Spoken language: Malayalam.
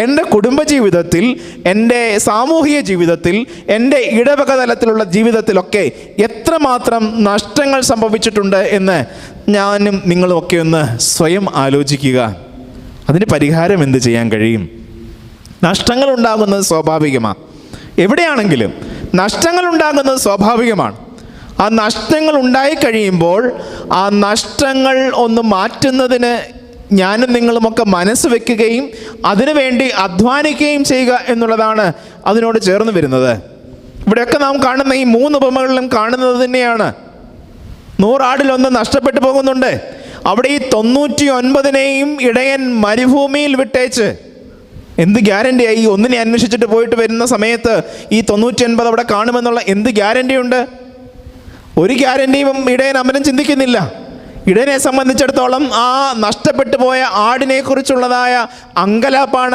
എൻ്റെ കുടുംബജീവിതത്തിൽ, എൻ്റെ സാമൂഹിക ജീവിതത്തിൽ, എൻ്റെ ഇടവക തലത്തിലുള്ള ജീവിതത്തിലൊക്കെ എത്രമാത്രം നഷ്ടങ്ങൾ സംഭവിച്ചിട്ടുണ്ട് എന്ന് ഞാനും നിങ്ങളുമൊക്കെ ഒന്ന് സ്വയം ആലോചിക്കുക. അതിന് പരിഹാരം എന്ത് ചെയ്യാൻ കഴിയും? നഷ്ടങ്ങൾ ഉണ്ടാകുന്നത് സ്വാഭാവികമാണ്. എവിടെയാണെങ്കിലും നഷ്ടങ്ങൾ ഉണ്ടാകുന്നത് സ്വാഭാവികമാണ്. ആ നഷ്ടങ്ങൾ ഉണ്ടായിക്കഴിയുമ്പോൾ ആ നഷ്ടങ്ങൾ ഒന്ന് മാറ്റുന്നതിന് ഞാനും നിങ്ങളുമൊക്കെ മനസ്സ് വയ്ക്കുകയും അതിനുവേണ്ടി അധ്വാനിക്കുകയും ചെയ്യുക എന്നുള്ളതാണ് അതിനോട് ചേർന്ന് വരുന്നത്. ഇവിടെയൊക്കെ നാം കാണുന്ന ഈ 3 ഉപമകളിലും കാണുന്നത് തന്നെയാണ്. 100 ആടിലൊന്ന് നഷ്ടപ്പെട്ടു പോകുന്നുണ്ട്. അവിടെ ഈ 99നെയും ഇടയൻ മരുഭൂമിയിൽ വിട്ടേച്ച്, എന്ത് ഗ്യാരണ്ടിയായി ഈ ഒന്നിനെ അന്വേഷിച്ചിട്ട് പോയിട്ട് വരുന്ന സമയത്ത് ഈ 99 അവിടെ കാണുമെന്നുള്ള എന്ത് ഗ്യാരണ്ടി ഉണ്ട്? ഒരു ഗ്യാരണ്ടിയും ഇടയൻ അമരം ചിന്തിക്കുന്നില്ല. ഇടയനെ സംബന്ധിച്ചിടത്തോളം ആ നഷ്ടപ്പെട്ടു പോയ ആടിനെ കുറിച്ചുള്ളതായ അങ്കലാപ്പാണ്